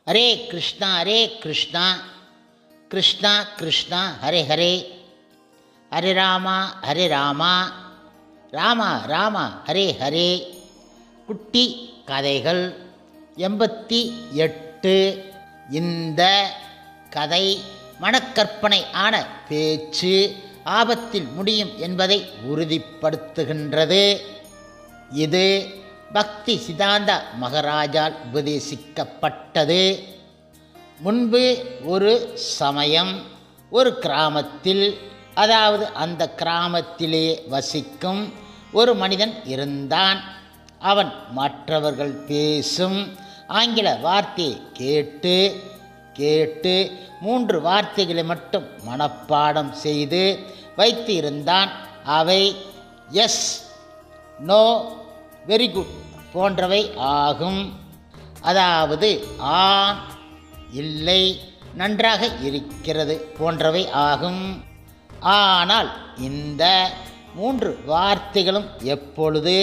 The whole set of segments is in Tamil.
ஹரே கிருஷ்ணா கிருஷ்ணா கிருஷ்ணா ஹரே ஹரே, ஹரே ராமா ராமா ராமா ஹரே ஹரே. குட்டி கதைகள் 88. இந்த கதை மனக்கற்பனை ஆன பேச்சு ஆபத்தில் முடியும் என்பதை உறுதிப்படுத்துகின்றது. இது பக்தி சிதாந்த மகாராஜால் உபதேசிக்கப்பட்டது. முன்பு ஒரு சமயம் ஒரு கிராமத்தில், அதாவது அந்த கிராமத்திலே வசிக்கும் ஒரு மனிதன் இருந்தான். அவன் மற்றவர்கள் பேசும் ஆங்கில வார்த்தையை கேட்டு கேட்டு 3 வார்த்தைகளை மட்டும் மனப்பாடம் செய்து வைத்து இருந்தான். அவை எஸ், நோ, வெரி குட் போன்றவை ஆகும். அதாவது ஆம், இல்லை, நன்றாக இருக்கிறது போன்றவை ஆகும். ஆனால் இந்த 3 வார்த்தைகளும் எப்பொழுது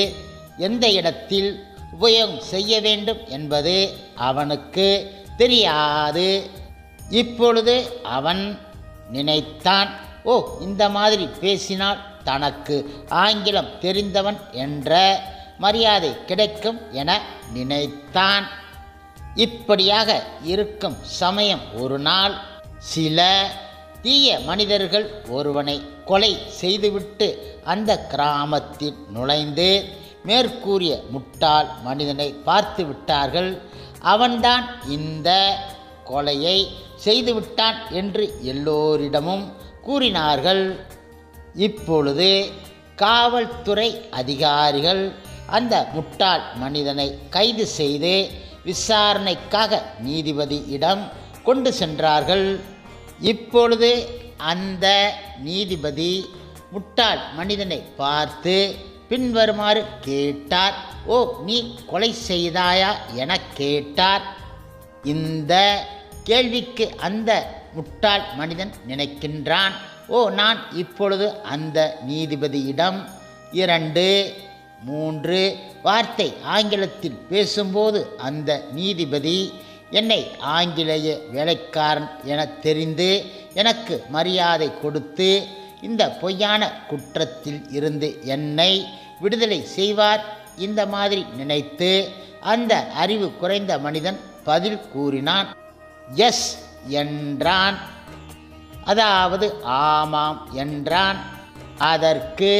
எந்த இடத்தில் உபயோகம் செய்ய வேண்டும் என்பது அவனுக்கு தெரியாது. இப்பொழுது அவன் நினைத்தான், ஓ, இந்த மாதிரி பேசினால் தனக்கு ஆங்கிலம் தெரிந்தவன் என்ற மரியாதை கிடைக்கும் என நினைத்தான். இப்படியாக இருக்கும் சமயம் ஒரு நாள் சில தீய மனிதர்கள் ஒருவனை கொலை செய்துவிட்டு அந்த கிராமத்தில் நுழைந்து மேற்கூறிய முட்டாள் மனிதனை பார்த்து விட்டார்கள். அவன்தான் இந்த கொலையை செய்துவிட்டான் என்று எல்லோரிடமும் கூறினார்கள். இப்பொழுது காவல்துறை அதிகாரிகள் அந்த முட்டாள் மனிதனை கைது செய்து விசாரணைக்காக நீதிபதியிடம் கொண்டு சென்றார்கள். இப்பொழுது அந்த நீதிபதி முட்டாள் மனிதனை பார்த்து பின்வருமாறு கேட்டார். ஓ, நீ கொலை செய்தாயா என கேட்டார். இந்த கேள்விக்கு அந்த முட்டாள் மனிதன் நினைக்கின்றான், ஓ, நான் இப்பொழுது அந்த நீதிபதியிடம் 2, 3 வார்த்தை ஆங்கிலத்தில் பேசும்போது அந்த நீதிபதி என்னை ஆங்கிலேய வேலைக்காரன் என தெரிந்து எனக்கு மரியாதை கொடுத்து இந்த பொய்யான குற்றத்தில் இருந்து என்னை விடுதலை செய்வார். இந்த மாதிரி நினைத்து அந்த அறிவு குறைந்த மனிதன் பதில் கூறினான். எஸ் என்றான், அதாவது ஆமாம் என்றான். அதற்கு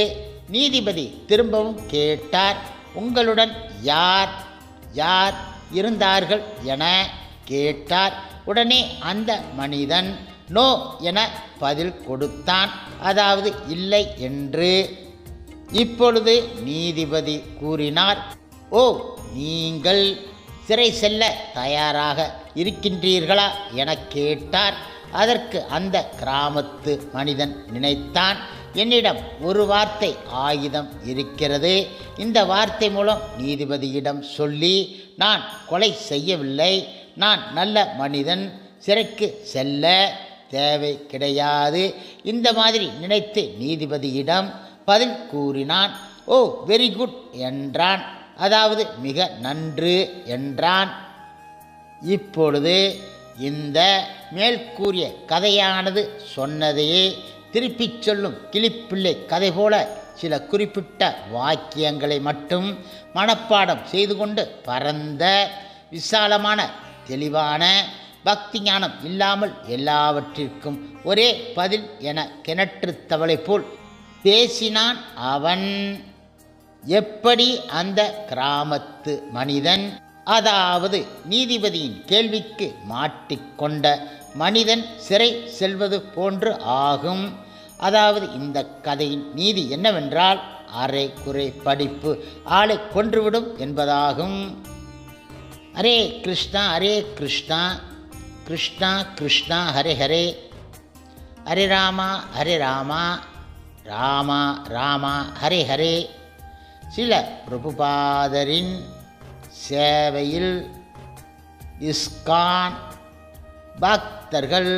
நீதிபதி திரும்பவும் கேட்டார், உங்களுடன் யார் யார் இருந்தார்கள் என கேட்டார். உடனே அந்த மனிதன் நோ என பதில் கொடுத்தான், அதாவது இல்லை என்று. இப்பொழுது நீதிபதி கூறினார், ஓ, நீங்கள் சிறை செல்ல தயாராக இருக்கின்றீர்களா என கேட்டார். அதற்கு அந்த கிராமத்து மனிதன் நினைத்தான், என்னிடம் ஒரு வார்த்தை ஆயுதம் இருக்கிறது. இந்த வார்த்தை மூலம் நீதிபதியிடம் சொல்லி நான் கொலை செய்யவில்லை, நான் நல்ல மனிதன், சிறைக்கு செல்ல தேவை கிடையாது. இந்த மாதிரி நினைத்து நீதிபதியிடம் பதில் கூறினான். ஓ, வெரி குட் என்றான், அதாவது மிக நன்று என்றான். இப்பொழுது இந்த மேற்கூறிய கதையானது சொன்னதையே திருப்பிச் சொல்லும் கிளிப்பிள்ளை கதை போல சில குறிப்பிட்ட வாக்கியங்களை மட்டும் மனப்பாடம் செய்து கொண்டு பரந்த விசாலமான தெளிவான பக்தி ஞானம் இல்லாமல் எல்லாவற்றிற்கும் ஒரே பதில் என கிணற்று தவளை போல் பேசினான் அவன். எப்படி அந்த கிராமத்து மனிதன், அதாவது நீதிபதியின் கேள்விக்கு மாட்டிக்கொண்ட மனிதன் சிறை செல்வது போன்று ஆகும். அதாவது இந்த கதையின் நீதி என்னவென்றால், அரை குறை படிப்பு ஆளை கொன்றுவிடும் என்பதாகும். ஹரே கிருஷ்ணா கிருஷ்ணா கிருஷ்ணா ஹரே ஹரே, ஹரே ராமா ராமா ராமா ஹரே ஹரே. சில பிரபுபாதரின் சேவையில் இஸ்கான் பக்தர்கள்